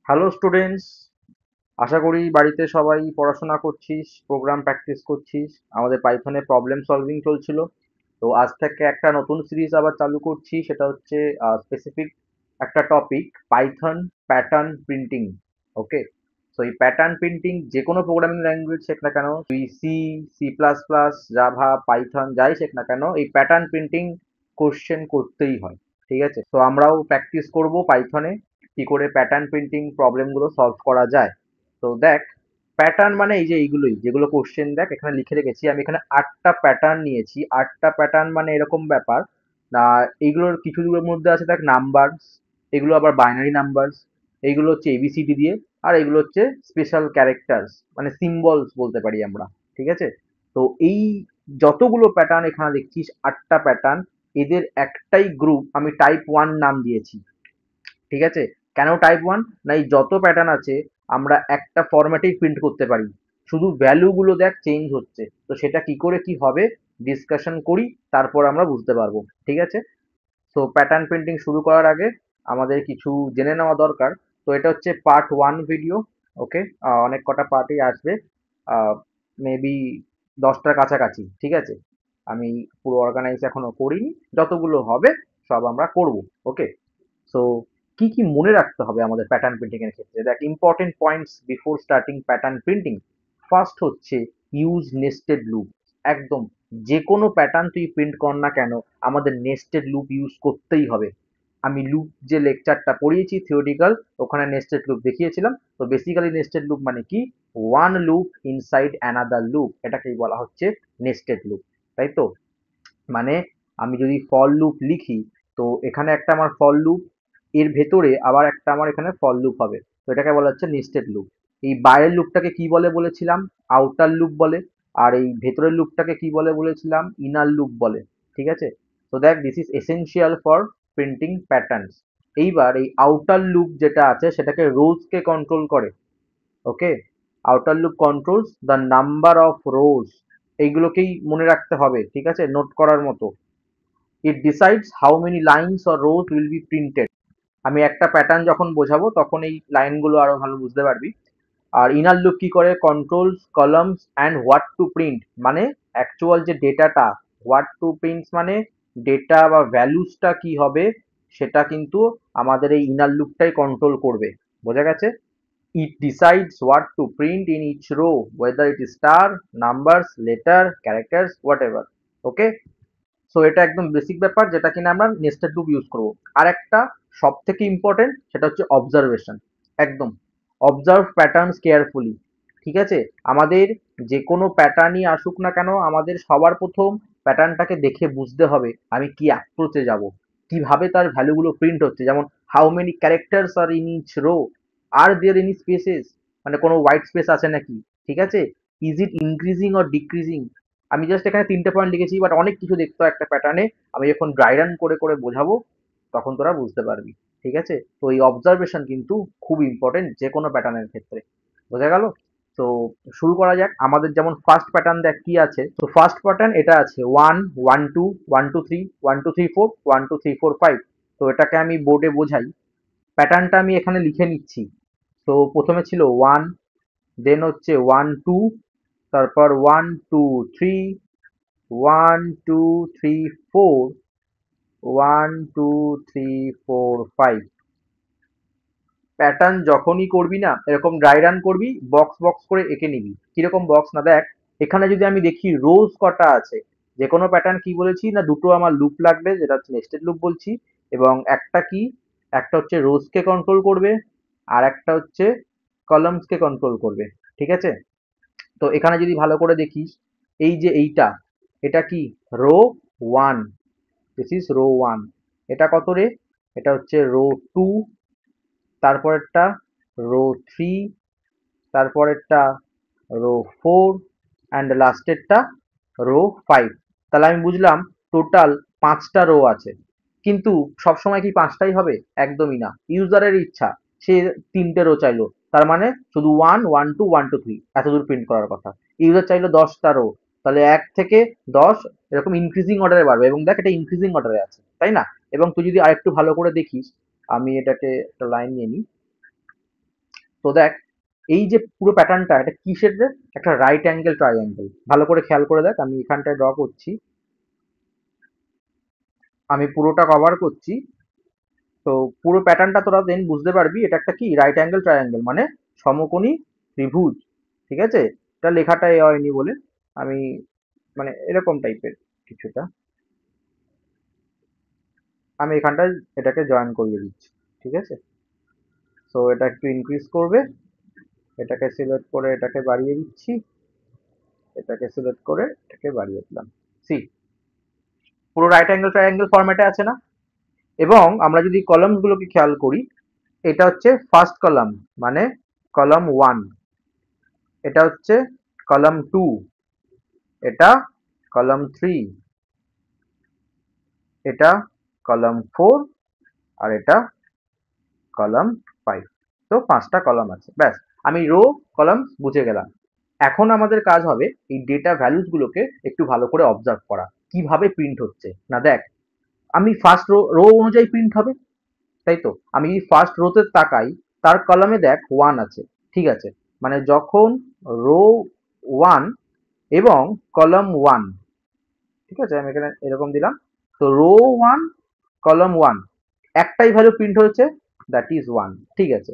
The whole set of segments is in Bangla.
হ্যালো স্টুডেন্টস, আশা করি বাড়িতে সবাই পড়াশোনা করছিস, প্রোগ্রাম প্র্যাকটিস করছিস। আমাদের পাইথনে প্রবলেম সলভিং চলছিল। তো আজ থেকে একটা নতুন সিরিজ আবার চালু করছি, সেটা হচ্ছে স্পেসিফিক একটা টপিক, পাইথন প্যাটার্ন প্রিন্টিং। ওকে, তো এই প্যাটার্ন প্রিন্টিং যে কোনো প্রোগ্রামিং ল্যাঙ্গুয়েজ শেখ না কেন, তুই C, C plus plus, Java, Python যাই শেখ না কেন, এই প্যাটার্ন প্রিন্টিং কোশ্চেন করতেই হয়। ঠিক আছে, তো আমরাও প্র্যাকটিস করব পাইথনে কি করে প্যাটার্ন প্রিন্টিং প্রবলেমগুলো সলভ করা যায়। তো দেখ, প্যাটার্ন মানে এই যে এইগুলোই যেগুলো কোশ্চেন, দেখ এখানে লিখে রেখেছি আমি, এখানে 8টা প্যাটার্ন নিয়েছি। 8টা প্যাটার্ন মানে এরকম ব্যাপার না, এইগুলোর কিছুগুলোর মধ্যে আছে দেখ নাম্বার, এগুলো আবার বাইনারি নাম্বার, এইগুলো হচ্ছে এবিসিডি দিয়ে, আর এগুলো হচ্ছে স্পেশাল ক্যারেক্টার্স মানে সিম্বলস বলতে পারি আমরা। ঠিক আছে, তো এই যতগুলো প্যাটার্ন এখানে দেখছিস 8টা প্যাটার্ন, এদের একটাই গ্রুপ আমি টাইপ 1 নাম দিয়েছি। ঠিক আছে, কেন টাইপ 1? না, এই যত প্যাটার্ন আছে আমরা একটা ফরম্যাটেই প্রিন্ট করতে পারি, শুধু ভ্যালুগুলো দেখ চেঞ্জ হচ্ছে। তো সেটা কি করে কি হবে ডিসকাশন করি, তারপর আমরা বুঝতে পারবো। ঠিক আছে, তো প্যাটার্ন প্রিন্টিং শুরু করার আগে আমাদের কিছু জেনে নেওয়া দরকার। তো এটা হচ্ছে পার্ট 1 ভিডিও। ওকে, অনেক কটা পার্টই আসবে, মেবি 10টার কাছাকাছি। ঠিক আছে, আমি পুরো অর্গানাইজ এখনো করিনি, যতগুলো হবে সব আমরা করব। ওকে, সো কি কি মনে রাখতে হবে আমাদের প্যাটার্ন প্রিন্টিং এর ক্ষেত্রে, দেখ important points before starting pattern printing. First হচ্ছে ইউজ নেস্টেড লুপ। একদম যে কোনো প্যাটার্ন তুই প্রিন্ট কর না কেন, আমাদের নেস্টেড লুপ ইউজ করতেই হবে। আমি লুপ যে লেকচারটা পড়িয়েছি থিওরিটিক্যাল, ওখানে নেস্টেড লুপ দেখিয়েছিলাম। তো বেসিক্যালি নেস্টেড লুপ মানে কি, one loop inside another loop, এটাকেই বলা হচ্ছে নেস্টেড লুপ। তাই তো, মানে আমি যদি ফর লুপ লিখি, তো এখানে একটা আমার ফর লুপ, এর ভেতরে আবার একটা আমার এখানে ফর লুপ হবে। তো এটাকে বলা হচ্ছে নেস্টেড লুপ। এই বাইরের লুপটাকে কি বলে বলেছিলাম, আউটার লুপ বলে। আর এই ভেতরের লুপটাকে কি বলে বলেছিলাম, ইনার লুপ বলে। ঠিক আছে, তো দেখ this is essential for printing patterns. এইবার এই আউটার লুপ যেটা আছে সেটাকে রোজকে কন্ট্রোল করে। Okay, outer loop controls the number of rows, এইগুলোকেই মনে রাখতে হবে। ঠিক আছে, নোট করার মতো। It decides how many lines or rows will be printed. আমি একটা প্যাটার্ন যখন বোঝাবো তখন এই লাইনগুলো আরো ভালো বুঝতে পারবি। আর ইনার লুপ কি করে, controls columns and what to print, মানে অ্যাকচুয়াল যে ডেটাটা, হোয়াট টু প্রিন্টস মানে ডেটা বা ভ্যালুসটা কি হবে, সেটা কিন্তু আমাদের এই ইনার লুপটাই কন্ট্রোল করবে। বোঝা গেছে? It decides what to print in each row, whether it is star, numbers, letter, characters, whatever. Okay, so এটা একদম বেসিক ব্যাপার যেটা কিনা আমরা নেস্টেড লুপ ইউজ করবো। আর একটা সব থেকে ইম্পর্টেন্ট, সেটা হচ্ছে অবজারভেশন। একদম অবজার্ভ প্যাটার্নস কেয়ারফুলি। ঠিক আছে, আমাদের যে কোনো প্যাটার্নই আসুক না কেন, আমাদের সবার প্রথম প্যাটার্নটাকে দেখে বুঝতে হবে আমি কি অ্যাপ্রোচে যাব, কিভাবে তার ভ্যালুগুলো প্রিন্ট হচ্ছে। যেমন how many characters are in each row, are there any spaces, মানে কোনো হোয়াইট স্পেস আছে নাকি। ঠিক আছে, is it increasing or decreasing. আমি জাস্ট এখানে 3টে পয়েন্ট লিখেছি, বাট অনেক কিছু দেখতে হয় একটা প্যাটার্নে। আমি যখন ড্রাই রান করে করে বোঝাবো তখন তোরা বুঝতে পারবি। ঠিক আছে, তো এই অবজারভেশন কিন্তু খুব ইম্পর্টেন্ট যে কোনো প্যাটার্নের ক্ষেত্রে। বোঝা গেল? তো শুরু করা যাক। আমাদের যেমন ফার্স্ট প্যাটার্ন দেখ কি আছে, তো ফার্স্ট প্যাটার্ন এটা আছে 1 1 2 1 2 3 1 2 3 4 1 2 3 4 5। তো এটাকে আমি বোর্ডে বোঝাই, প্যাটার্নটা আমি এখানে লিখে নিচ্ছি। তো প্রথমে ছিল 1, দেন হচ্ছে 1 2, তারপর 1 2 3, 1 2 3 4, 1 2 3 4 5। প্যাটার্ন যখনই করবি না, এরকম ড্রাই রান করবি, বক্স বক্স করে এঁকে নিবি। কিরকম বক্স, না দেখ এখানে যদি আমি দেখি রোজ কটা আছে, যে কোনো প্যাটার্ন কি বলেছি না, দুটো আমার লুপ লাগবে যেটা হচ্ছে নেস্টেড লুপ বলছি, এবং একটা কি, একটা হচ্ছে রোজকে কন্ট্রোল করবে, আর একটা হচ্ছে কলামসকে কন্ট্রোল করবে। ঠিক আছে, তো এখানে যদি ভালো করে দেখিস, এই যে এইটা, এটা কি, রো 1, দিস ইজ রো 1। এটা কত রে, এটা হচ্ছে রো 2, তারপরেরটা রো 3, তারপরেরটা রো 4, অ্যান্ড লাস্টেরটা রো 5। তাহলে আমি বুঝলাম টোটাল 5টা রো আছে। কিন্তু সবসময় কি 5টাই হবে? একদমই না, ইউজারের ইচ্ছা, সে 3টে রো চাইলো, তার মানে শুধু 1 1 2 1 2 3 এতদূর প্রিন্ট করার কথা। ইউজার চাইলো 10টা রো, তাহলে 1 থেকে 10 এরকম ইনক্রিজিং অর্ডারে বাড়বে। এবং দেখ এটা ইনক্রিজিং অর্ডারে আছে, তাই না? এবং তুই যদি আরেকটু ভালো করে দেখিস, আমি এটাকে একটা লাইন নিয়ে নিই, তো দেখ, এই যে পুরো প্যাটার্নটা এটা কিসের রে? একটা রাইট অ্যাঙ্গেল ট্রায়াঙ্গেল। ভালো করে খেয়াল করে দেখ, আমি এখানটায় ড্র করছি, আমি পুরোটা কভার করছি। তো পুরো প্যাটার্নটা তোরা দেন বুঝতে পারবি এটা একটা কি রাইট অ্যাঙ্গেল ট্রায়াঙ্গেল, মানে সমকোণী ত্রিভুজ। ঠিক আছে, এটা লেখাটা এ হয়নি বলে আমি মানে এরকম টাইপের কিছুটা আমি এখানটায় এটাকে জয়েন করিয়ে দিচ্ছি। ঠিক আছে, তো এটা একটু ইনক্রিজ করবে, এটাকে সিলেক্ট করে এটাকে বাড়িয়ে দিচ্ছি, এটাকে সিলেক্ট করে এটাকে বাড়িয়ে দিলাম। সি, পুরো রাইট অ্যাঙ্গেল ট্রায়াঙ্গেল ফরম্যাটে আছে না? এবং আমরা যদি কলামস গুলোকে খেয়াল করি, এটা হচ্ছে ফার্স্ট কলাম, মানে কলাম 1, এটা হচ্ছে কলাম 2, এটা কলাম 3, এটা কলাম 4, আর এটা কলাম 5। তো 5টা কলাম আছে, ব্যাস। আমি রো কলাম বুঝে গেলাম। এখন আমাদের কাজ হবে এই ডেটা ভ্যালুস গুলোকে একটু ভালো করে অবজার্ভ করা, কিভাবে প্রিন্ট হচ্ছে। না দেখ, আমি ফার্স্ট রো রো অনুযায়ী প্রিন্ট হবে, তাই তো? আমি যদি ফার্স্ট রোতে তাকাই, তার কলামে দেখ 1 আছে। ঠিক আছে, মানে যখন রো 1 এবং কলাম 1, ঠিক আছে, আমি এখানে এরকম দিলাম। তো রো 1 কলাম 1 একটাই ভ্যালু প্রিন্ট হয়েছে, দ্যাট ইজ 1। ঠিক আছে,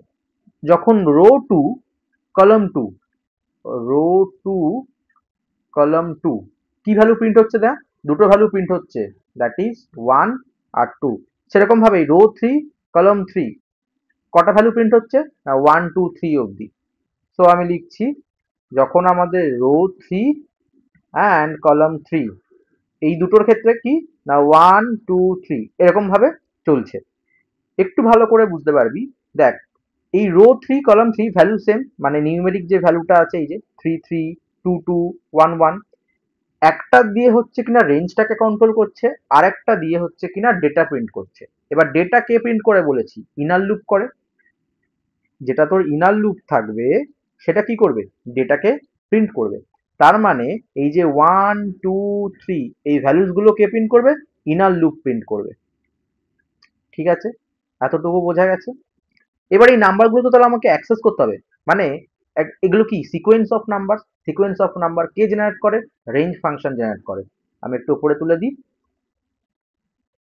যখন রো 2 কলাম 2, রো 2 কলাম 2 কি ভ্যালু প্রিন্ট হচ্ছে? দেখ, দুটো ভ্যালু প্রিন্ট হচ্ছে, দ্যাট ইজ 1 আর 2। সেরকম ভাবেই রো 3 কলাম 3 কটা ভ্যালু প্রিন্ট হচ্ছে? না 1 2 3 অবধি। সো আমি লিখছি, যখন আমাদের রো 3 অ্যান্ড কলাম 3 এই দুটোর ক্ষেত্রে কি না 1 2 3 এরকম ভাবে চলছে। একটু ভালো করে বুঝতে পারবি, দেখ, এই রো 3 কলাম 3 ভ্যালু সেম, মানে নিউমেরিক যে ভ্যালুটা আছে এই যে 3 3 2 2 1 1, একটা দিয়ে হচ্ছে কিনা রেঞ্জটাকে কন্ট্রোল করছে, আর একটা দিয়ে হচ্ছে কিনা ডেটা প্রিন্ট করছে। এবার ডেটা কে প্রিন্ট করে বলেছি? ইনার লুপ করে। যেটা তোর ইনার লুপ থাকবে সেটা কি করবে? ডেটাকে প্রিন্ট করবে। তার মানে এই যে 1 2 3 এই ভ্যালুস গুলো কে প্রিন্ট করবে? ইনার লুপ প্রিন্ট করবে। ঠিক আছে, এতটুকু বোঝা গেছে? এবার এই নাম্বারগুলো তো তাহলে আমাকে অ্যাক্সেস করতে হবে, মানে এগুলো কি sequence of number. Sequence of number K generate করে? রেঞ্জ ফাংশন জেনারেট করে। আমি একটু উপরে তুলে দিই,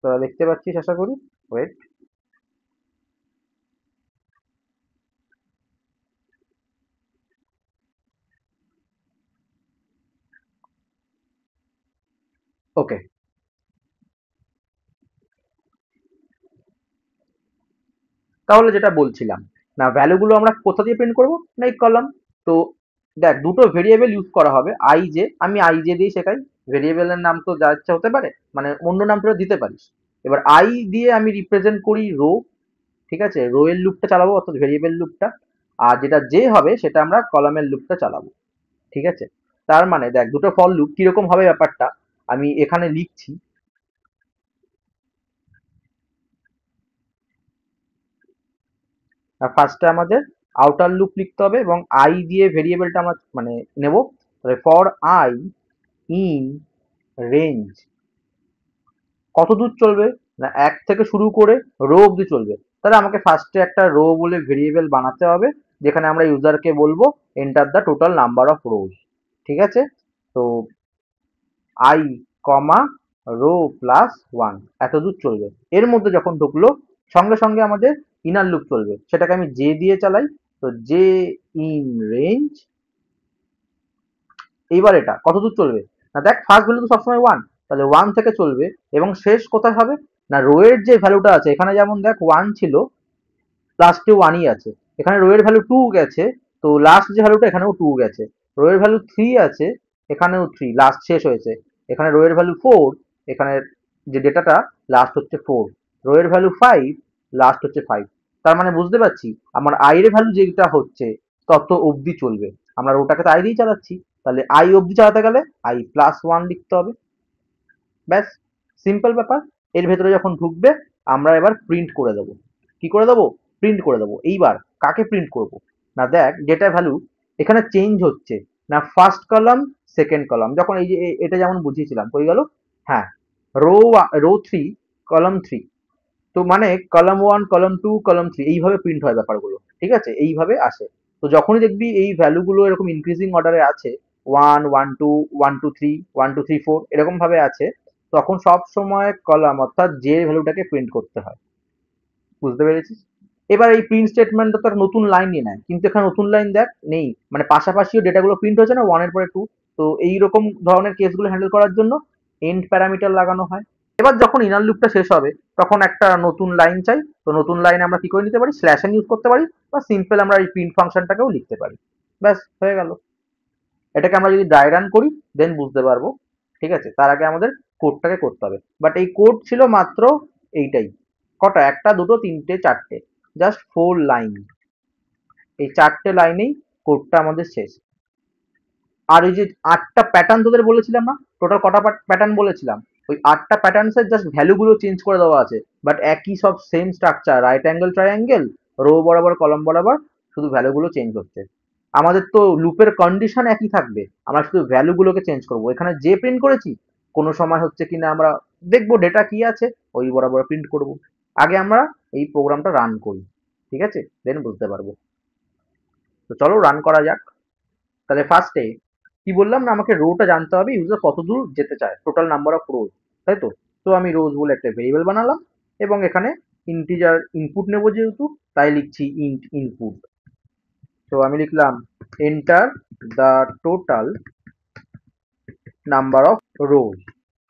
তোরা দেখতে পাচ্ছিস আশা করি। ওয়েট, ওকে। তাহলে যেটা বলছিলাম, না ভ্যালুগুলো আমরা কোথা দিয়ে প্রিন্ট করব? না এই কলাম। তো দেখ, দুটো ভেরিয়েবল ইউজ করা হবে, আই জে। আমি আই জে দিয়ে শেখাই, ভেরিয়েবলের নাম তো যা ইচ্ছা হতে পারে, মানে অন্য নাম তোরা দিতে পারিস। এবার আই দিয়ে আমি রিপ্রেজেন্ট করি রো। ঠিক আছে, রো এর লুপটা চালাবো, অর্থাৎ ভেরিয়েবল লুপটা। আর যেটা জে হবে সেটা আমরা কলামের লুপটা চালাবো। ঠিক আছে, তার মানে দেখ দুটো ফর লুপ কিরকম হবে ব্যাপারটা আমি এখানে লিখছি। ফার্স্টে আমাদের আউটার লুপ লিখতে হবে এবং আই দিয়ে ভেরিয়েবলটা আমরা মানে নেব। ফর আই ইন রেঞ্জ কত দূর চলবে? না 1 থেকে শুরু করে রো অবধি চলবে। তাহলে আমাকে ফার্স্টে একটা রো বলে ভেরিয়েবল বানাতে হবে, যেখানে আমরা ইউজারকে বলবো enter the total number of rows. ঠিক আছে, তো আই কমা রো প্লাস 1 এত দূর চলবে। এর মধ্যে যখন ঢুকলো, সঙ্গে সঙ্গে আমাদের ইনার লুপ চলবে, সেটাকে আমি জে দিয়ে চালাই। তো জে ইন রেঞ্জ, এইবার এটা কত দূর চলবে? না দেখ, ফার্স্ট ভ্যালু তো সবসময় 1, তাহলে 1 থেকে চলবে এবং শেষ কোথায় হবে? না রো এর যে ভ্যালুটা আছে এখানে, যেমন দেখ 1 ছিল, লাস্টে 1ই আছে। এখানে রো এর ভ্যালু 2 গেছে, তো লাস্ট যে ভ্যালুটা এখানেও 2 গেছে। রো এর ভ্যালু 3 আছে, এখানেও 3, লাস্ট শেষ হয়েছে। এখানে রো এর ভ্যালু 4, এখানে যে ডেটাটা লাস্ট হচ্ছে 4। রো এর ভ্যালু 5, লাস্ট হচ্ছে 5। তার মানে বুঝতে পারছি আমার আই এর ভ্যালু যেটা হচ্ছে তত অবধি চলবে। আমরা রোটাকে তো আই দিয়েই চালাচ্ছি, তাহলে আই অবধি চালাতে গেলে আই প্লাস 1 লিখতে হবে। ব্যাস, সিম্পল ব্যাপার। এর ভেতরে যখন ঢুকবে আমরা এবার প্রিন্ট করে দেবো। কি করে দেবো? প্রিন্ট করে দেবো। এইবার কাকে প্রিন্ট করব? না দেখ, ডেটা ভ্যালু এখানে চেঞ্জ হচ্ছে, না ফার্স্ট কলাম সেকেন্ড কলাম, যখন এই যে এটা যেমন বুঝিয়েছিলাম হয়ে গেল। হ্যাঁ, রো রো 3 কলাম 3, তো মানে কলাম 1 কলাম 2 কলাম 3 এইভাবে প্রিন্ট হয় ব্যাপারগুলো। ঠিক আছে, এইভাবে আসে। তো যখনই দেখবি এই ভ্যালুগুলো এরকম ইনক্রিজিং অর্ডারে আছে, 1 1 2 1 2 3 1 2 3 4 এরকম ভাবে আছে, তখন সব সময় কলাম অর্থাৎ যে ভ্যালুটাকে প্রিন্ট করতে হয়। বুঝতে পেরেছিস? এবার এই প্রিন্ট স্টেটমেন্টটা তো একটা নতুন লাইন নিয়ে নেয়, কিন্তু এখানে নতুন লাইন দেখ নেই, মানে পাশাপাশিও ডেটাগুলো প্রিন্ট হয়েছে না, ওয়ানের পরে টু। তো এইরকম ধরনের কেসগুলো হ্যান্ডেল করার জন্য এন্ড প্যারামিটার লাগানো হয়। এবার যখন ইনার লুপটা শেষ হবে, তখন একটা নতুন লাইন চাই। তো নতুন লাইন আমরা কি করে নিতে পারি, স্ল্যাশ এন ইউজ করতে পারি, বা সিম্পল আমরা এই প্রিন্ট ফাংশনটাকেও লিখতে পারি। ব্যাস হয়ে গেল। এটাকে আমরা যদি ড্রাই রান করি, দেন বুঝতে পারবো। ঠিক আছে, তার আগে আমাদের কোডটাকে করতে হবে। বাট এই কোড ছিল মাত্র এইটাই। কটা, একটা দুটো তিনটে চারটে, জাস্ট 4 লাইন। এই 4টে লাইনেই কোডটা আমাদের শেষ। আর এই যে 8টা প্যাটার্ন তোদের বলেছিলাম না, টোটাল কটা প্যাটার্ন বলেছিলাম, ওই 8টা প্যাটার্নসের জাস্ট ভ্যালুগুলো চেঞ্জ করে দেওয়া আছে, বাট একই সব same structure, right angle triangle, row বরাবর কলম বরাবর, শুধু ভ্যালুগুলো চেঞ্জ হচ্ছে। আমাদের তো লুপের কন্ডিশন একই থাকবে, আমরা শুধু ভ্যালুগুলোকে চেঞ্জ করব। এখানে যে প্রিন্ট করেছি, কোনো সময় হচ্ছে কিনা আমরা দেখবো ডেটা কি আছে, ওই বরাবর প্রিন্ট করব। আগে আমরা এই প্রোগ্রামটা রান করি, ঠিক আছে, দেন বুঝতে পারবো। তো চলো রান করা যাক। তাহলে ফার্স্টে কি বললাম না, আমাকে রোটা জানতে হবে ইউজার কত দূর যেতে চায়, টোটাল নাম্বার অফ রোজ, তাই তো। তো আমি রোজ বলে একটা ভেরিয়েবল বানালাম, এবং এখানে ইন্টিজার ইনপুট নেব যেহেতু, তাই লিখছি ইন্ট ইনপুট। তো আমি লিখলাম enter the total number of rows.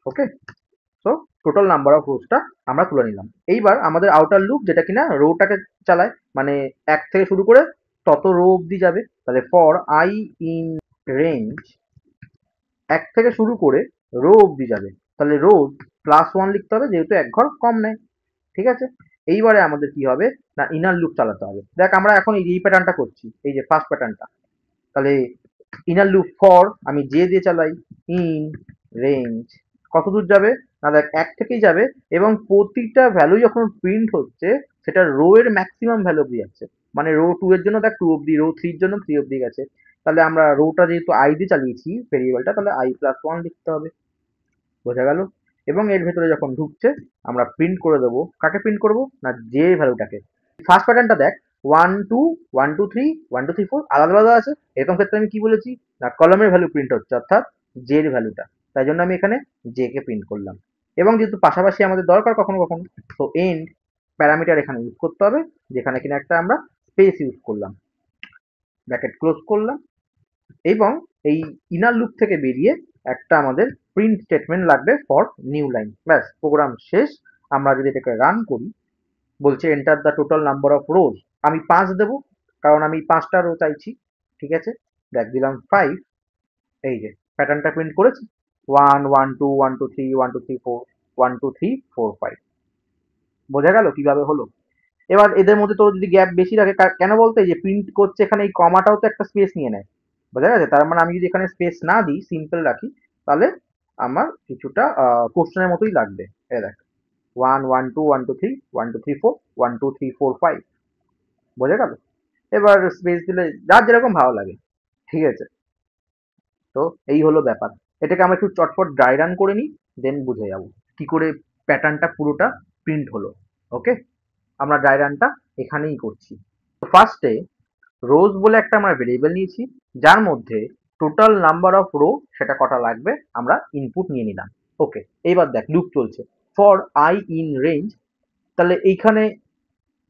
Okay, so total number of রোজটা আমরা তুলে নিলাম। এইবার আমাদের আউটার লুপ, যেটা কিনা রোটাকে চালায়, মানে 1 থেকে শুরু করে তত রো অব্দি যাবে। তাহলে ফর আই ইন রেঞ্জ 1 থেকে শুরু করে রো অব্দি যাবে, তাহলে রোজ +1 লিখতে হবে, যেহেতু এক ঘর কম নেয়। ঠিক আছে, এইবারে আমাদের কি হবে না, ইনার লুপ চালাতে হবে। দেখ আমরা এখন এই প্যাটার্নটা করছি, এই যে ফার্স্ট প্যাটার্নটা। তাহলে ইনার লুপ ফর আমি যে দিয়ে চালাই, ইন রেঞ্জ কত দূর যাবে না, দেখ 1 থেকেই যাবে, এবং প্রতিটা ভ্যালু যখন প্রিন্ট হচ্ছে, সেটা রো এর ম্যাক্সিমাম ভ্যালু অব্দি যাচ্ছে। মানে রো 2 এর জন্য দেখ 2 অব্দি, রো 3 এর জন্য 3 অব্দি গেছে। তাহলে আমরা রোটা যেহেতু আই দিয়ে চালিয়েছি ভেরিয়েবলটা, তাহলে i+1 লিখতে হবে। বোঝা গেল? এবং এর ভেতরে যখন ঢুকছে, আমরা প্রিন্ট করে দেবো। কাকে প্রিন্ট করব না, যে ভ্যালুটাকে। ফার্স্ট প্যাটার্নটা দেখ, 1 2 1 2 3 1 2 3 4 আলাদা আলাদা আছে। এরকম ক্ষেত্রে আমি কি বলেছি না, কলমের ভ্যালু প্রিন্ট হচ্ছে, অর্থাৎ জে এর ভ্যালুটা। তাই জন্য আমি এখানে জে কে প্রিন্ট করলাম। এবং যেহেতু পাশাপাশি আমাদের দরকার কখনো কখনো, তো এন্ড প্যারামিটার এখানে ইউজ করতে হবে, যেখানে কিনা একটা আমরা স্পেস ইউজ করলাম, ব্র্যাকেট ক্লোজ করলাম। এবং এই ইনার লুপ থেকে বেরিয়ে একটা আমাদের প্রিন্ট স্টেটমেন্ট লাগবে ফর নিউ লাইন। ব্যাস, প্রোগ্রাম শেষ। আমরা যদি এটাকে রান করি, বলছে enter the total number of rows. আমি 5 দেবো, কারণ আমি 5টা রো চাইছি। ঠিক আছে, দেখ দিলাম 5। এই যে প্যাটার্নটা প্রিন্ট করেছি, 1 1 2 1 2 3 1 2 3 4 1 2 3 4 5। বোঝা গেল কিভাবে হলো? এবার এদের মধ্যে তোর যদি গ্যাপ বেশি রাখে, কেন বলতে, এই যে প্রিন্ট করছে এখানে, এই কমাটাও তো একটা স্পেস নিয়ে নেয়। বোঝা গেছে? তার মানে আমি যদি এখানে স্পেস না দিই, সিম্পল রাখি, তাহলে আমার কিছুটা কোশ্চেনের মতোই লাগবে। এই দেখ, 1 1 2 1 2 3 1 2 3 4 1 2 3 4 5। বোঝা গেল? এবার স্পেস দিলে যার যেরকম ভালো লাগে। ঠিক আছে, তো এই হলো ব্যাপার। এটাকে আমরা একটু চটপট ড্রাই রান করে নিই, দেন বুঝে যাবো কি করে প্যাটার্নটা পুরোটা প্রিন্ট হলো। ওকে, আমরা ড্রাই রানটা এখানেই করছি। তো ফার্স্টে রোজ বলে একটা আমরা ভেরিয়েবল নিয়েছি, যার মধ্যে টোটাল নাম্বার অফ রো সেটা কটা লাগবে আমরা ইনপুট নিয়ে নিলাম। ওকে, এইবার দেখ লুপ চলছে, ফর আই ইন রেঞ্জ। তাহলে এইখানে,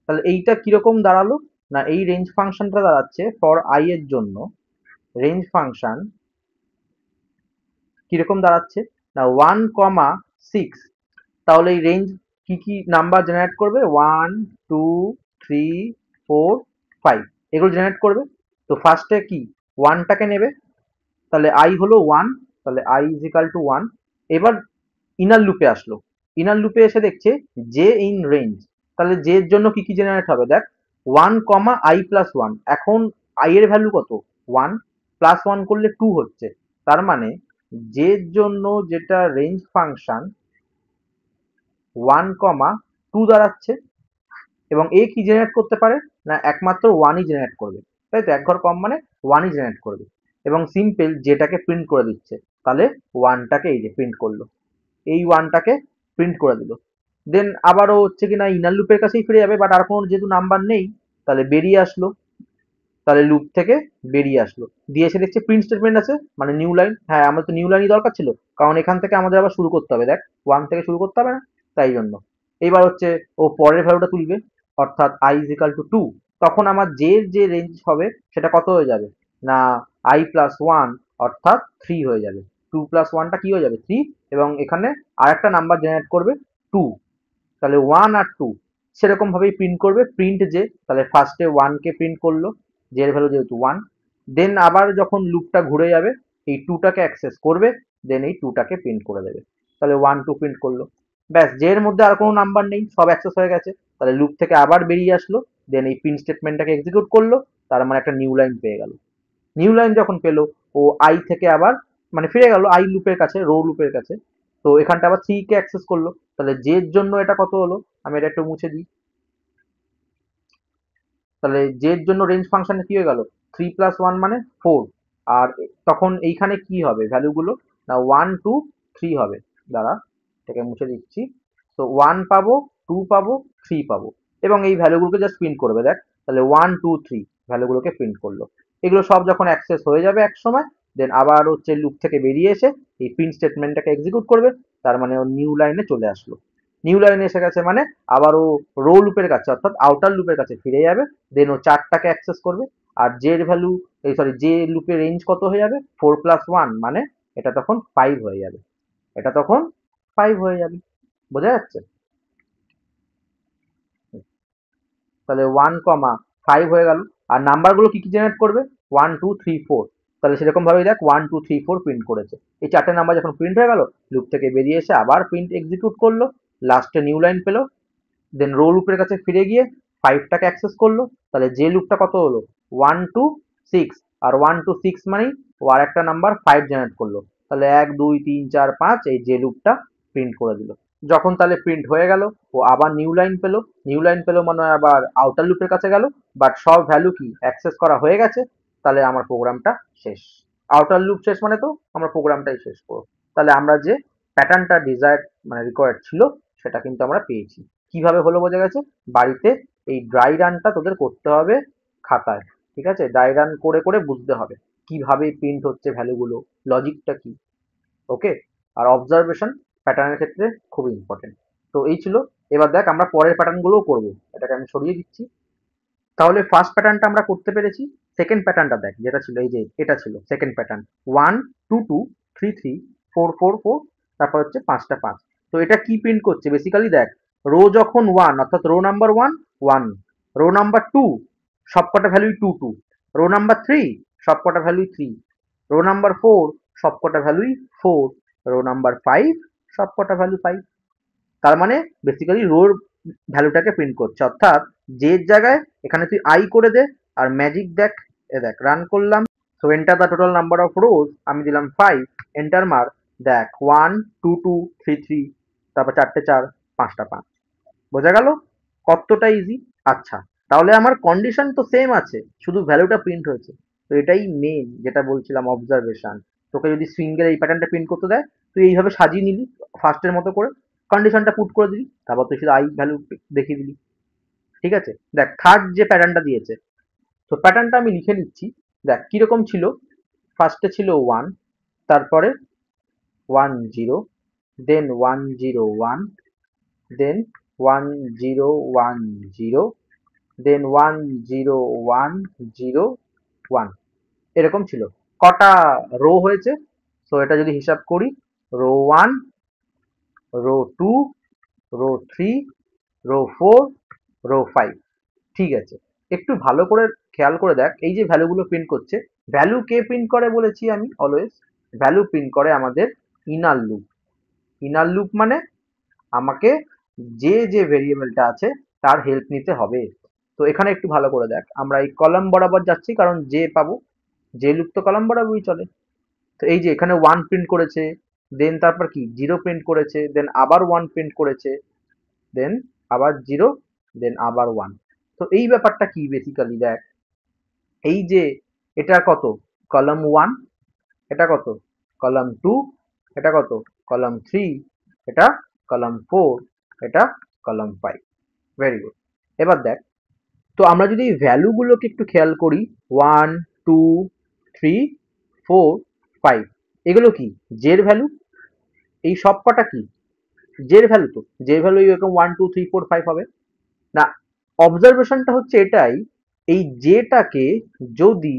তাহলে এইটা কিরকম দাঁড়ালো না, এই রেঞ্জ ফাংশনটা দাঁড়াচ্ছে ফর আই এর জন্য। রেঞ্জ ফাংশন কিরকম দাঁড়াচ্ছে না, 1 6। তাহলে এই রেঞ্জ কি কি নাম্বার জেনারেট করবে, 1 2 3 4 5, এগুলো জেনারেট করবে। তো ফার্স্টে কি, ওয়ানটাকে নেবে, তাহলে আই হলো 1, তাহলে আই ইজ ইকাল টু 1। এবার ইনার লুপে আসলো, ইনার লুপে এসে দেখছে জে ইন রেঞ্জ। তাহলে জে এর জন্য কি কি জেনারেট হবে, দেখ 1 i+1। এখন আই এর ভ্যালু কত, 1, +1 করলে 2 হচ্ছে। তার মানে জে এর জন্য যেটা রেঞ্জ ফাংশন 1, 2 দাঁড়াচ্ছে। এবং এ কি জেনারেট করতে পারে না, একমাত্র 1ই জেনারেট করবে, তাই তো, এক ঘর কম মানে 1ই জেনারেট করবে। এবং সিম্পল যেটাকে প্রিন্ট করে দিচ্ছে, তাহলে 1টাকে এই যে প্রিন্ট করলো, এই 1টাকে প্রিন্ট করে দিল। দেন আবারও হচ্ছে কিনা ইনার লুপের কাছেই ফিরে যাবে, বাট আর কোনো যেহেতু নাম্বার নেই, তাহলে বেরিয়ে আসলো, তাহলে লুপ থেকে বেরিয়ে আসলো, দিয়ে এসে দেখছে প্রিন্ট স্টেটমেন্ট আছে, মানে নিউ লাইন। হ্যাঁ, আমার তো নিউ লাইনই দরকার ছিল, কারণ এখান থেকে আমাদের আবার শুরু করতে হবে, দেখ ওয়ান থেকে শুরু করতে হবে না, তাই জন্য। এইবার হচ্ছে ও পরের ভ্যালুটা তুলবে, অর্থাৎ I is equal to two. তখন আমার যে রেঞ্জ হবে সেটা কত হয়ে যাবে না, আই প্লাস ওয়ান অর্থাৎ থ্রি হয়ে যাবে। টু প্লাস ওয়ানটা কি হয়ে যাবে, থ্রি, এবং এখানে আরেকটা নাম্বার জেনারেট করবে, টু। তাহলে ওয়ান আর টু সেরকম ভাবেই প্রিন্ট করবে। প্রিন্ট যে, তাহলে ফার্স্টে ওয়ানকে প্রিন্ট করলো, যে এর ভ্যালু যেহেতু ওয়ান, দেন আবার যখন লুপটা ঘুরে যাবে এই টুটাকে অ্যাক্সেস করবে, দেন এই টুটাকে প্রিন্ট করে দেবে। তাহলে ওয়ান টু প্রিন্ট করলো, ব্যাস, যে এর মধ্যে আর কোনো নাম্বার নেই, সব অ্যাক্সেস হয়ে গেছে। তাহলে লুপ থেকে আবার বেরিয়ে আসলো, দেন এই প্রিন্ট স্টেটমেন্টটাকে এক্সিকিউট করলো, তার মানে একটা নিউ লাইন পেয়ে গেল। নিউ লাইন যখন পেলো, ও আই থেকে আবার মানে ফিরে গেল আই লুপের কাছে, রো লুপের কাছে। তো এখানটা আবার থ্রি কে অ্যাক্সেস করলো, তাহলে জের জন্য এটা কত হলো, আমি এটা একটু মুছে দিই। তাহলে জের জন্য রেঞ্জ ফাংশনে কি হয়ে গেল, থ্রি প্লাস ওয়ান মানে ফোর। আর তখন এইখানে কি হবে ভ্যালুগুলো, না ওয়ান টু থ্রি হবে। দাঁড়া, এটাকে মুছে দিচ্ছি। তো ওয়ান পাবো, টু পাবো, থ্রি পাবো, এবং এই ভ্যালুগুলোকে জাস্ট প্রিন্ট করবে, দেখ। তাহলে ওয়ান টু থ্রি ভ্যালুগুলোকে প্রিন্ট করলো। এগুলো সব যখন অ্যাক্সেস হয়ে যাবে এক সময়, দেন আবার হচ্ছে লুপ থেকে বেরিয়ে এসে এই প্রিন্ট স্টেটমেন্টটাকে এক্সিকিউট করবে, তার মানে ও নিউ লাইনে চলে আসলো। নিউ লাইনে এসে গেছে মানে আবার ও রো লুপের কাছে অর্থাৎ আউটার লুপের কাছে ফিরে যাবে, দেন ও চারটাকে অ্যাক্সেস করবে। আর জের ভ্যালু, এই সরি, যে লুপের রেঞ্জ কত হয়ে যাবে, ফোর প্লাস ওয়ান মানে এটা তখন ফাইভ হয়ে যাবে, এটা তখন ফাইভ হয়ে যাবে। বোঝা যাচ্ছে? তাহলে ওয়ান কমা ফাইভ হয়ে গেল। আর নাম্বারগুলো কি কি জেনারেট করবে, ওয়ান টু থ্রি ফোর। তাহলে সেরকম ভাবে দেখ one two three four print করেছে। এই চারটে নাম্বার যখন প্রিন্ট হয়ে গেল, লুপ থেকে বেরিয়ে এসে আবার প্রিন্ট এক্সিকিউট করলো, লাস্টে নিউ লাইন পেলো, দেন রো লুপের কাছে ফিরে গিয়ে ফাইভটাকে অ্যাক্সেস করলো। তাহলে যে লুপটা কত হলো, ওয়ান টু সিক্স, আর ওয়ান টু সিক্স মানেই ও আর একটা নাম্বার ফাইভ জেনারেট করলো। তাহলে এক দুই তিন চার পাঁচ, এই যে লুপটা প্রিন্ট করে দিল। যখন তাহলে প্রিন্ট হয়ে গেল, ও আবার নিউ লাইন পেলো। নিউ লাইন পেলো মানে আবার আউটার লুপের কাছে গেল, বাট সব ভ্যালু কি অ্যাক্সেস করা হয়ে গেছে। তাহলে আমার প্রোগ্রামটা শেষ। আউটার লুপ শেষ মানে তো আমরা প্রোগ্রামটাই শেষ করবো। তাহলে আমরা যে প্যাটার্নটা ডিজায়ার মানে রিকোয়ার্ড ছিল সেটা কিন্তু আমরা পেয়েছি। কিভাবে হলো বোঝা গেছে। বাড়িতে এই ড্রাই রানটা তোদের করতে হবে খাতায়, ঠিক আছে? ড্রাই রান করে করে বুঝতে হবে কিভাবে প্রিন্ট হচ্ছে ভ্যালুগুলো, লজিকটা কি। ওকে। আর অবজারভেশন প্যাটার্নের ক্ষেত্রে খুব ইম্পর্টেন্ট। তো এই ছিল। এবার দেখ আমরা পরের প্যাটার্নগুলোও করবো, এটাকে আমি সরিয়ে দিচ্ছি। তাহলে ফার্স্ট প্যাটার্নটা আমরা করতে পেরেছি। সেকেন্ড প্যাটার্নটা দেখ, যেটা ছিল এই যে এটা ছিল second pattern, one two two three three four four four, তারপর হচ্ছে পাঁচটা পাঁচ। তো এটা কি প্রিন্ট করছে বেসিক্যালি দেখ, রো যখন ওয়ান অর্থাৎ row number one one, row number two সবকটা ভ্যালুই two two, row number three সবকটা ভ্যালুই থ্রি, রো নাম্বার ফোর সবকটা ভ্যালুই ফোর, রো নাম্বার ফাইভ সবকটা ভ্যালু ফাইভ। তার মানে বেসিক্যালি রোর ভ্যালুটাকে প্রিন্ট করছে, অর্থাৎ যে জায়গায় এখানে তুই আই করে দে। আর ম্যাজিক দেখ, এ দেখ রান করলাম। So enter the total number of rows, আমি দিলাম ফাইভ, এন্টার মার। দেখ one two two three three, তারপর চারটে চার, পাঁচটা পাঁচ। বোঝা গেল কতটা ইজি? আচ্ছা, তাহলে আমার কন্ডিশন তো সেম আছে, শুধু ভ্যালুটা প্রিন্ট হয়েছে। তো এটাই মেন যেটা বলছিলাম, অবজারভেশন। তোকে যদি সিঙ্গেল এই প্যাটার্নটা প্রিন্ট করতে দেয়, তুই এইভাবে সাজিয়ে নিলি ফার্স্টের মতো করে, কন্ডিশনটা পুট করে দিলি, তারপর তুই শুধু আই ভ্যালু দেখিয়ে দিলি। ঠিক আছে, দেখ থার্ড যে প্যাটার্নটা দিয়েছে, তো প্যাটার্নটা আমি লিখে নিচ্ছি। দেখ কিরকম ছিল, ফার্স্টে ছিল ওয়ান, তারপরে one zero, then one zero one, then one zero one zero, then one zero one zero one, এরকম ছিল। কটা রো হয়েছে, তো এটা যদি হিসাব করি, row one, row two, row three, row four, row five. ঠিক আছে, একটু ভালো করে খেয়াল করে দেখ, এই যে ভ্যালুগুলো প্রিন্ট করছে, ভ্যালু কে প্রিন্ট করে বলেছি আমি অলওয়েজ, ভ্যালু প্রিন্ট করে আমাদের ইনার লুপ। ইনার লুপ মানে আমাকে যে ভেরিয়েবলটা আছে তার হেল্প নিতে হবে। তো এখানে একটু ভালো করে দেখ, আমরা এই কলাম বরাবর যাচ্ছি কারণ যে পাবো, যে লুপ তো কলাম বরাবরই চলে। তো এই যে এখানে ওয়ান প্রিন্ট করেছে, দেন তারপর কি জিরো প্রিন্ট করেছে, দেন আবার ওয়ান প্রিন্ট করেছে, দেন আবার জিরো, দেন আবার ওয়ান। তো এই ব্যাপারটা কি বেসিক্যালি দেখ, এই যে এটা কত, কলাম ওয়ান, এটা কত, কলাম টু, এটা কত, কলাম থ্রি, এটা কলাম ফোর, এটা কলাম ফাইভ। Very good. এবার দেখ তো আমরা যদি এই ভ্যালুগুলোকে একটু খেয়াল করি, 1 2 3 4 5, এগুলো কি জের ভ্যালু? এই সব কটা কি জের ভ্যালু? তো জের ভ্যালু এরকম 1 2 3 4 5 হবে না। অবজারভেশনটা হচ্ছে এটাই, এই জেটাকে যদি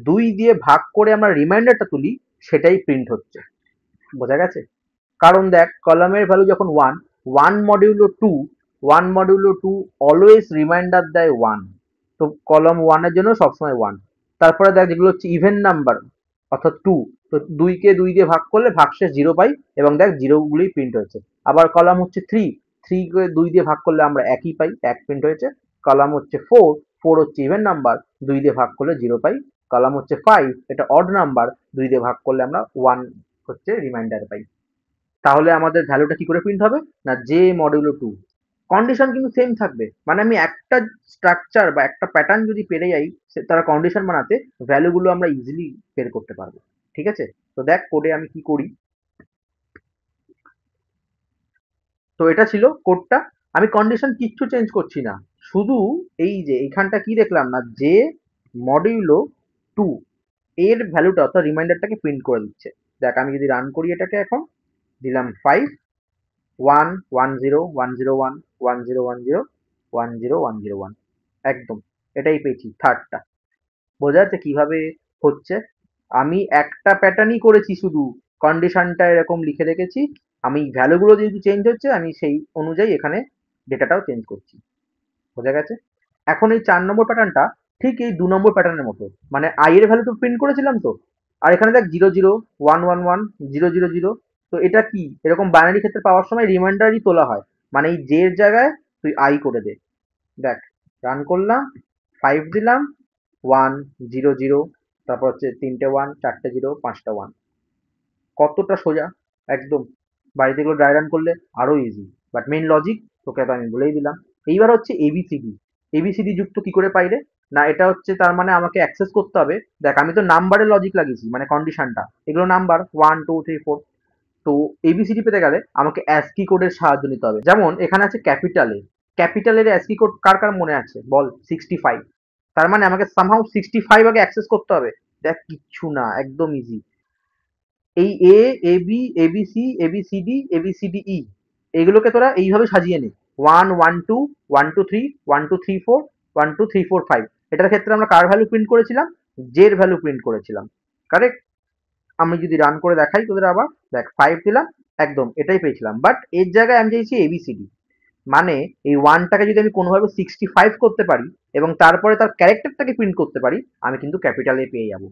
2 দিয়ে ভাগ করে আমরা রিমাইন্ডারটা তুলি, সেটাই প্রিন্ট হচ্ছে। বোঝা গেছে? কারণ দেখ, কলামের ভ্যালু যখন 1, 1 মডিউলো 2, 1 মডিউলো 2 অলওয়েজ রিমাইন্ডার দেয় 1। তো কলম 1 এর জন্য সবসময় 1। তারপরে দেখ, যেগুলো হচ্ছে ইভেন নাম্বার অর্থাৎ 2, তো 2 কে 2 দিয়ে ভাগ করলে ভাগশেষ 0 পাই, এবং দেখ 0 গুলোই প্রিন্ট হয়েছে। আবার কলাম হচ্ছে 3, 3 কে 2 দিয়ে ভাগ করলে আমরা একই পাই, 1 প্রিন্ট হয়েছে। কলাম হচ্ছে 4, 4 হচ্ছে ইভেন নাম্বার, 2 দিয়ে ভাগ করলে 0 পাই। কলাম হচ্ছে 5, এটা অড নাম্বার, 2 দিয়ে ভাগ করলে আমরা 1 হচ্ছে রিমাইন্ডার পাই। তাহলে আমাদের ভ্যালুটা কি করে প্রিন্ট হবে? না, জে মডিউলো 2। কন্ডিশন কিন্তু সেম থাকবে, মানে আমি একটা স্ট্রাকচার বা একটা প্যাটার্ন যদি পেরে যাই তারা কন্ডিশন বানাতে, ভ্যালুগুলো আমরা ইজিলি বের করতে পারবো। ঠিক আছে? তো দেখ কোডে আমি কি করি। তো এটা ছিল কোডটা। আমি কন্ডিশন কিচ্ছু চেঞ্জ করছি না, শুধু এই যে এইখানটা কি দেখলাম না, যে মডিউলো 2 এর ভ্যালুটা অর্থাৎ রিমাইন্ডারটাকে প্রিন্ট করে দিচ্ছে। দেখ আমি যদি রান করি এটাকে এখন, দিলাম 5 1 1 0 1 0 1 1 0 1 0 1 0 1 0 1, একদম এটাই পেয়েছি থার্ডটা। বোঝা যাচ্ছে কিভাবে হচ্ছে? আমি একটা প্যাটার্নই করেছি, শুধু কন্ডিশনটা এরকম লিখে রেখেছি। আমি ভ্যালুগুলো যেহেতু চেঞ্জ হচ্ছে, আমি সেই অনুযায়ী এখানে ডেটাটাও চেঞ্জ করছি। বোঝা গেছে? এখন এই 4 নম্বর প্যাটার্নটা ঠিক এই 2 নম্বর প্যাটার্নের মতো, মানে আই এর ভ্যালু তো প্রিন্ট করেছিলাম তো, আর এখানে দেখ 0 0 1 1 1 0 0 0। তো এটা কি এরকম বাইনারি ক্ষেত্রে পাওয়ার সময় রিমাইন্ডারই তোলা হয়, মানে এই জে এর জায়গায় তুই আই করে দে। দেখ রান করলাম, 5 দিলাম, 1 0 0, তারপর হচ্ছে 3টে 1 4টে 0 5টা 1। কতটা সোজা একদম। বাড়িতে এগুলো ড্রাই রান করলে আরো ইজি। বাট মেইন লজিক তোকে তো আমি বলেই দিলাম। এইবার হচ্ছে এবিসিডি। এবিসিডি যুক্ত কি করে পাইরে? না, এটা হচ্ছে তার মানে আমাকে অ্যাক্সেস করতে হবে। দেখ আমি তো নাম্বারের লজিক লাগিয়েছি, মানে কন্ডিশনটা এগুলো নাম্বার 1 2 3 4। তো এবিসিডি পেতে গেলে আমাকে অ্যাসকি কোডের সাহায্য নিতে হবে। যেমন এখানে আছে ক্যাপিটালে, ক্যাপিটালের অ্যাসকি কোড কার কার মনে আছে বল? 65। তার মানে আমাকে সামহাউ 65 আগে অ্যাক্সেস করতে হবে। দেখ কিচ্ছু না, একদম ইজি। এই এ, এবি, এবিসি, এবিসিডি, এবিসিডিই এগুলোকে তোরা এইভাবে সাজিয়ে নে। 1 1 2 1 2 3 1 2 3 4 1 2 3 4 5। এটার ক্ষেত্রে আমরা কার ভ্যালু প্রিন্ট করেছিলাম? জের ভ্যালু প্রিন্ট করেছিলাম। কারেক্ট? আমি যদি রান করে দেখাই তোদের আবার, দেখ 5 দিলাম, একদম এটাই পেয়েছিলাম। বাট এর জায়গায় আমি চাইছি এবিসিডি, মানে এই ওয়ানটাকে যদি আমি কোনোভাবে 65 করতে পারি এবং তারপরে তার ক্যারেক্টারটাকে প্রিন্ট করতে পারি, আমি কিন্তু ক্যাপিটালে পেয়ে যাব।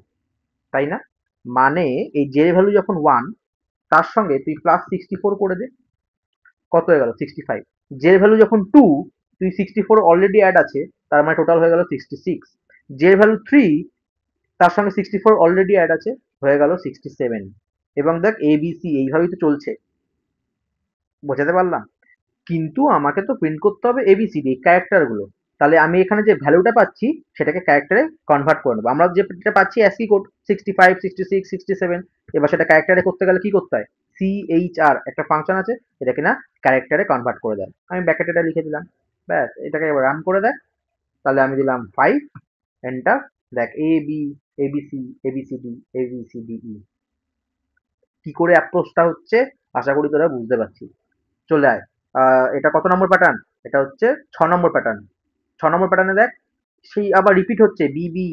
তাই না? মানে এই জে ভ্যালু যখন 1, তার সঙ্গে তুই প্লাস 64 করে দে, কত হয়ে গেল 65। জে ভ্যালু যখন 2, তুই 64 অলরেডি অ্যাড আছে, তার মানে টোটাল হয়ে গেল 66। জে ভ্যালু 3, তার সঙ্গে 64 অলরেডি অ্যাড আছে, হয়ে গেল 67। এবং দেখ এবিসি এইভাবেই তো চলছে। বোঝাতে পারলাম? কিন্তু আমাকে তো প্রিন্ট করতে হবে এবিসিডি ক্যারেক্টার গুলো। তাহলে আমি এখানে যে ভ্যালুটা পাচ্ছি সেটাকে ক্যারেক্টারে কনভার্ট করে নেবো। আমরা যেটা পাচ্ছি অ্যাসকি কোড 65 66 67, এবার সেটা ক্যারেক্টারে করতে গেলে কি করতে হয়? সিএইচআর একটা ফাংশন আছে, এটা কিনা ক্যারেক্টারে কনভার্ট করে দেয়। আমি ব্যাকেট এটা লিখে দিলাম, ব্যাস এটাকে এবার রান করে দেয়। তাহলে আমি দিলাম 5, এন্টার। দেখ এ বি, এবিসি, এবিসিডি, এবিসিডিই কি করে অ্যাপ্রোচটা হচ্ছে, আশা করি তোরা বুঝতে পারছিস। চলে আয়। এটা কত নম্বর প্যাটার্ন? এটা হচ্ছে 6 নম্বর প্যাটার্ন। 6 নম্বর প্যাটার্নে দেখ, সেই আবার রিপিট হচ্ছে বিবি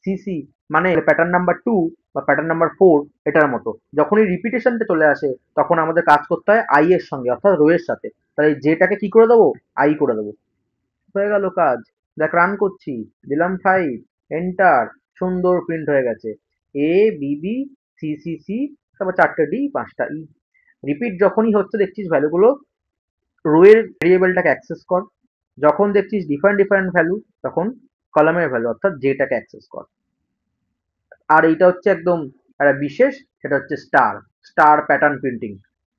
সিসি, মানে প্যাটার্ন নাম্বার 2 বা প্যাটার্ন নাম্বার 4 এটার মতো। যখনই রিপিটেশনটা চলে আসে তখন আমাদের কাজ করতে হয় আই এর সঙ্গে অর্থাৎ রো এর সাথে। তাহলে যেটাকে কি করে দেবো? আই করে দেবো। হয়ে গেল কাজ। দেখ রান করছি, দিলাম 5, এন্টার, সুন্দর প্রিন্ট হয়ে গেছে। এ বিবি সি সি সি, তারপর 4টে ডি 5টা ই। রিপিট যখনই হচ্ছে দেখছিস ভ্যালুগুলো, রো এর ভেরিয়েবলটাকে অ্যাক্সেস কর। যখন দেখছিস ডিফারেন্ট ডিফারেন্ট ভ্যালু, তখন কলামের ভ্যালু অর্থাৎ যেটাকে অ্যাক্সেস কর। আর এইটা হচ্ছে একদম একটা বিশেষ, সেটা হচ্ছে স্টার। স্টার প্যাটার্ন প্রিন্টিং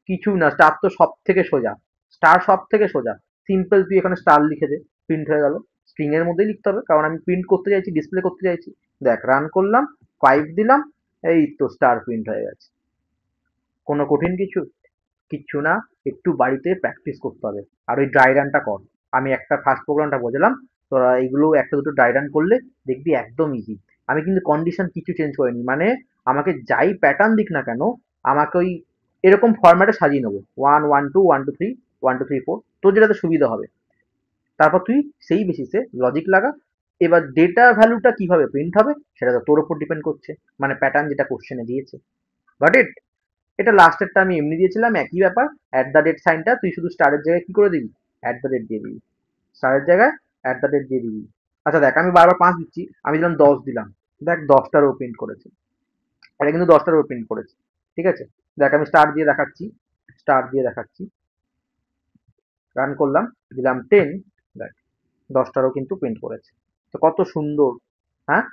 কিছু না, স্টার তো সব থেকে সোজা। স্টার সব থেকে সোজা। সিম্পল তুই এখানে স্টার লিখে দে, প্রিন্ট হয়ে গেল। স্ট্রিং এর মধ্যেই লিখতে হবে, কারণ আমি প্রিন্ট করতে চাইছি, ডিসপ্লে করতে চাইছি। দেখ রান করলাম, 5 দিলাম, এই তো স্টার প্রিন্ট হয়ে গেছে। কোনো কঠিন কিছু? কিচ্ছু না, একটু বাড়িতে প্র্যাকটিস করতে হবে। আর ওই ড্রাই রানটা কর। আমি একটা ফার্স্ট প্রোগ্রামটা বোঝালাম, তোরা এগুলো একটা দুটো ড্রাই রান করলে দেখবি একদম ইজি। আমি কিন্তু কন্ডিশন কিছু চেঞ্জ করিনি, মানে আমাকে যাই প্যাটার্ন দিক না কেন, আমাকে ওই এরকম ফরম্যাটে সাজিয়ে নেবো, 1 1 2 1 2 3 1 2 3 4, তোর যেটাতে সুবিধা হবে। তারপর তুই সেই বেসিসে লজিক লাগা। এবার ডেটা ভ্যালুটা কিভাবে প্রিন্ট হবে সেটা তো তোর উপর ডিপেন্ড করছে, মানে প্যাটার্ন যেটা কোশ্চেনে দিয়েছে। Got it? এটা লাস্টেরটা আমি এমনি দিয়েছিলাম, একই ব্যাপার। অ্যাট দ্য ডেট সাইনটা তুই শুধু স্টারের জায়গায় কি করে দিবি, অ্যাট দ্য ডেট দিয়ে দিবি, স্টারের জায়গায় অ্যাট দ্য ডেট দিয়ে দিবি। আচ্ছা দেখ, আমি বারবার 5 দিচ্ছি, আমি দিলাম 10 দিলাম, দেখ 10টারও প্রিন্ট করেছে, এটা কিন্তু 10টারও প্রিন্ট করেছে। ঠিক আছে, দেখ আমি স্টার দিয়ে দেখাচ্ছি, স্টার দিয়ে দেখাচ্ছি, রান করলাম, দিলাম 10, দেখ 10টারও কিন্তু প্রিন্ট করেছে। তো কত সুন্দর। হ্যাঁ,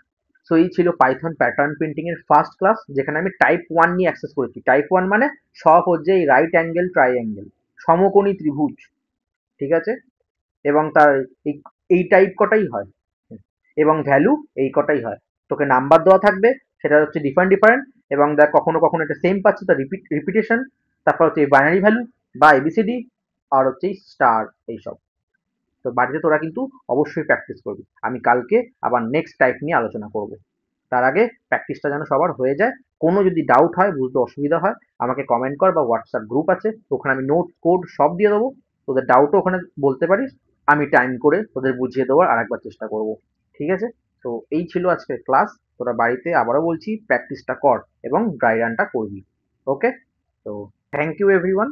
সো এই ছিল পাইথন প্যাটার্ন প্রিন্টিং এর ফার্স্ট ক্লাস, যেখানে আমি টাইপ 1 নিয়ে অ্যাক্সেস করেছি। টাইপ 1 মানে স্বপর্যায়ী রাইট অ্যাঙ্গেল ট্রাইঅ্যাঙ্গেল, সমকোণী ত্রিভুজ। ঠিক আছে, এবং তার এই এই টাইপ কটাই হয়, এবং ভ্যালু এই কটাই হয়। তোকে নাম্বার দেওয়া থাকবে, সেটা হচ্ছে ডিফারেন্ট ডিফারেন্ট, এবং দেখ কখনো কখনো এটা সেম পাচ্ছি, তার রিপিটেশন। তারপর হচ্ছে বাইনারি ভ্যালু বা এবিসিডি, আর হচ্ছে স্টার, এইসব। তো বাড়িতে তোরা কিন্তু অবশ্যই প্র্যাকটিস করবি। আমি কালকে আবার নেক্সট টাইপ নিয়ে আলোচনা করব। তার আগে প্র্যাকটিসটা যেন সবার হয়ে যায়। কোনো যদি ডাউট হয়, বুঝতে অসুবিধা হয়, আমাকে কমেন্ট কর, বা হোয়াটসঅ্যাপ গ্রুপ আছে, ওখানে আমি নোট কোড সব দিয়ে দেবো। তোদের ডাউটও ওখানে বলতে পারিস, আমি টাইম করে তোদের বুঝিয়ে দেওয়ার আরেকবার চেষ্টা করব। ঠিক আছে, তো এই ছিল আজকের ক্লাস। তোরা বাড়িতে আবারও বলছি প্র্যাকটিসটা কর এবং ড্রাই রানটা করবি। ওকে, তো থ্যাংক ইউ এভরিওয়ান।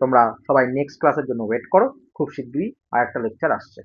তোমরা সবাই নেক্সট ক্লাসের জন্য ওয়েট করো, খুব শিগগিরই আরেকটা লেকচার আসছে।